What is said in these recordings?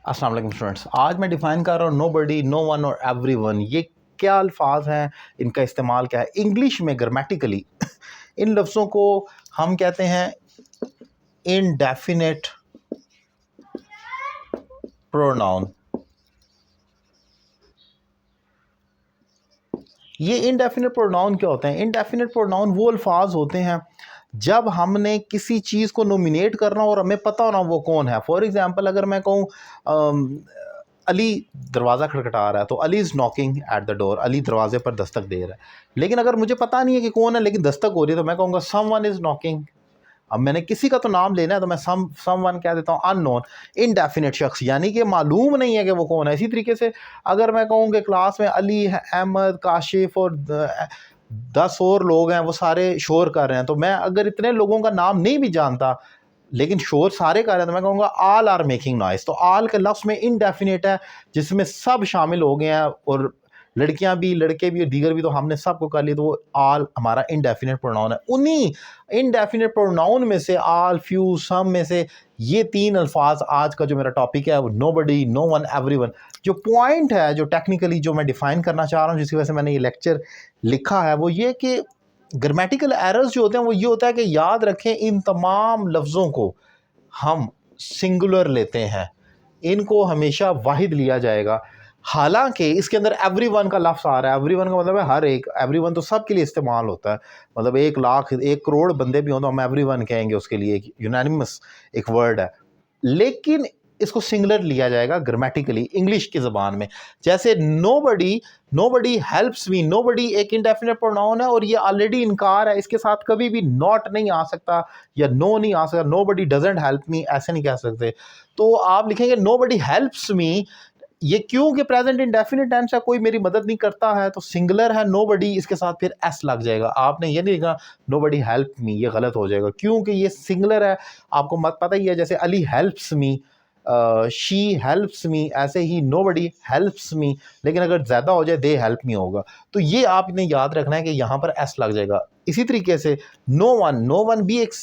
अस्सलाम वालेकुम स्टूडेंट्स। आज मैं डिफ़ाइन कर रहा हूँ नो बडी, नो वन और एवरी वन। ये क्या अल्फाज हैं, इनका इस्तेमाल क्या है इंग्लिश में ग्रामेटिकली। इन लफ्ज़ों को हम कहते हैं इनडेफिनेट प्रोनाउन। ये इनडेफिनेट प्रोनाउन क्या होते हैं? इनडेफिनेट प्रोनाउन वो अल्फाज होते हैं जब हमने किसी चीज़ को नोमिनेट करना और हमें पता होना वो कौन है। फॉर एग्जांपल अगर मैं कहूँ अली दरवाज़ा खटखटा रहा है तो Ali is knocking at the door, Ali दरवाजे पर दस्तक दे रहा है। लेकिन अगर मुझे पता नहीं है कि कौन है लेकिन दस्तक हो रही है तो मैं कहूँगा समवन इज़ नॉकिंग। अब मैंने किसी का तो नाम लेना है तो मैं समवन कह देता हूँ अननोन, इनडेफिनेट शख्स, यानी कि मालूम नहीं है कि वो कौन है। इसी तरीके से अगर मैं कहूँ कि क्लास में अली, अहमद, काशिफ और 10 और लोग हैं, वो सारे शोर कर रहे हैं, तो मैं अगर इतने लोगों का नाम नहीं भी जानता लेकिन शोर सारे कर रहे हैं तो मैं कहूँगा आल आर मेकिंग नॉइस। तो आल के लफ्ज़ में इनडेफिनेट है जिसमें सब शामिल हो गए हैं, और लड़कियां भी लड़के भी और दीगर भी, तो हमने सबको कर लिया, तो वो आल हमारा इनडेफिनेट प्रोनाउन है। उन्हीं इनडेफिनेट प्रोनाउन में से आल, फ्यू, सम में से ये तीन अल्फाज आज का जो मेरा टॉपिक है वो नो बडी, नो वन, एवरी वन। जो पॉइंट है, जो टेक्निकली जो मैं डिफ़ाइन करना चाह रहा हूँ, जिसकी वजह से मैंने ये लेक्चर लिखा है, वो ये कि ग्रामेटिकल एरर्स जो होते हैं वो ये होता है कि याद रखें इन तमाम लफ्ज़ों को हम सिंगुलर लेते हैं, इनको हमेशा वाहिद लिया जाएगा। हालांकि इसके अंदर एवरीवन का लफ्ज़ आ रहा है। एवरीवन का मतलब है हर एक, एवरीवन तो सब के लिए इस्तेमाल होता है। मतलब 1 लाख 1 करोड़ बंदे भी हों तो हम एवरीवन कहेंगे, उसके लिए एक यूनानिमस एक वर्ड है। लेकिन इसको सिंगुलर लिया जाएगा ग्रामेटिकली इंग्लिश की ज़बान में। जैसे nobody, nobody helps me, nobody एक इंडेफिनिट प्रोनाउन है और ये ऑलरेडी इनकार है, इसके साथ कभी भी नॉट नहीं आ सकता या नो नहीं आ सकता। नोबडी डजंट हेल्प मी ऐसे नहीं कह सकते। तो आप लिखेंगे नोबडी हेल्प्स मी, ये क्योंकि प्रेजेंट इंडेफिनिट टेंस है, कोई मेरी मदद नहीं करता है, तो सिंगुलर है नोबडी, इसके साथ फिर एस लग जाएगा। आपने ये नहीं लिखा नोबडी हेल्प मी, ये गलत हो जाएगा क्योंकि ये सिंगुलर है। आपको मत पता ही है, जैसे Ali helps me, she helps me, ऐसे ही नोबडी हेल्प्स मी, लेकिन अगर ज़्यादा हो जाए दे हेल्प मी होगा। तो ये आपने याद रखना है कि यहाँ पर एस लग जाएगा। इसी तरीके से नो वन, नो वन भी एक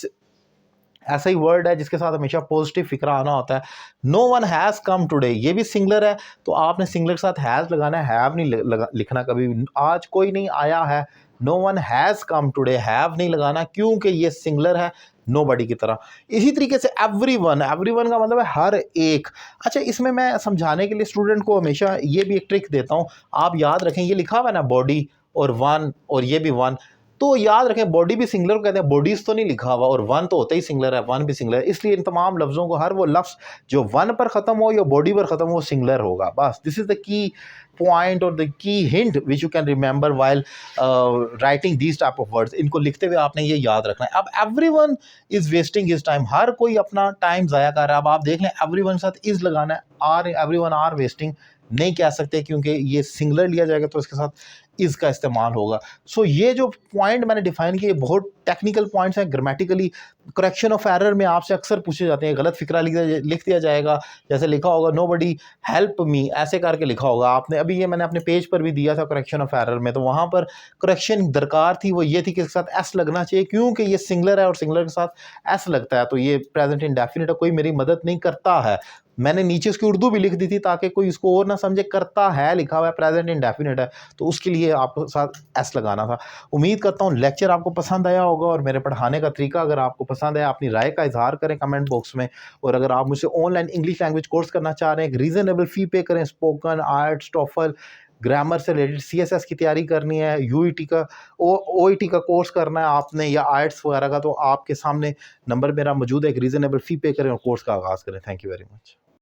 ऐसा ही वर्ड है जिसके साथ हमेशा पॉजिटिव फिक्रा आना होता है। No one has come today, ये भी सिंगलर है, तो आपने सिंगलर के साथ हैज़ लगाना है, हैव नहीं लिखना कभी भी। आज कोई नहीं आया है, no one has come today, have नहीं लगाना क्योंकि ये सिंगलर है नोबडी की तरह। इसी तरीके से एवरीवन, एवरीवन का मतलब है हर एक। अच्छा, इसमें मैं समझाने के लिए स्टूडेंट को हमेशा ये भी एक ट्रिक देता हूँ। आप याद रखें, ये लिखा हुआ है ना बॉडी और वन, और ये भी वन, तो याद रखें बॉडी भी सिंगुलर कहते हैं, बॉडीज तो नहीं लिखा हुआ, और वन तो होता ही सिंगुलर है, वन भी सिंगुलर है। इसलिए इन तमाम लफ्ज़ों को हर वो लफ्ज़ जो वन पर ख़त्म हो या बॉडी पर ख़त्म हो सिंगुलर होगा। बस this is the key point और the key hint which you can remember while writing these type of words. इनको लिखते हुए आपने ये याद रखना है। अब everyone is wasting his time, हर कोई अपना टाइम ज़ाया कर रहा है। अब आप देख लें एवरीवन के साथ इज़ लगाना है, आर, एवरीवन आर वेस्टिंग नहीं कह सकते क्योंकि ये सिंगुलर लिया जाएगा तो इसके साथ इसका इस्तेमाल होगा। सो ये जो पॉइंट मैंने डिफाइन किए बहुत टेक्निकल पॉइंट्स हैं। ग्रामेटिकली करेक्शन ऑफ एरर में आपसे अक्सर पूछे जाते हैं, गलत फिक्रा लिख दिया जाएगा। जैसे लिखा होगा नो बडी हेल्प मी, ऐसे करके लिखा होगा आपने। अभी ये मैंने अपने पेज पर भी दिया था करेक्शन ऑफ एरर में, तो वहाँ पर करेक्शन दरकार थी, वो ये थी कि इसके साथ एस लगना चाहिए क्योंकि ये सिंगुलर है और सिंगुलर के साथ एस लगता है, तो ये प्रेजेंट इंडेफिनिट है, कोई मेरी मदद नहीं करता है। मैंने नीचे उसकी उर्दू भी लिख दी थी ताकि कोई इसको और ना समझे, करता है लिखा हुआ है, प्रेजेंट इंडेफिनिट है, तो उसके लिए आपको साथ एस लगाना था। उम्मीद करता हूँ लेक्चर आपको पसंद आया होगा, और मेरे पढ़ाने का तरीका अगर आपको पसंद आया, अपनी राय का इजहार करें कमेंट बॉक्स में। और अगर आप मुझसे ऑनलाइन इंग्लिश लैंग्वेज कोर्स करना चाह रहे हैं, एक रीज़नेबल फ़ी पे करें, स्पोकन, आर्ट्स, टॉफल, ग्रामर से रिलेटेड, CSS की तैयारी करनी है, UET का, OET का कोर्स करना है आपने, या आर्ट्स वगैरह का, तो आपके सामने नंबर मेरा मौजूद है। एक रीज़नेबल फ़ी पे करें और कोर्स का आगाज़ करें। Thank you very much.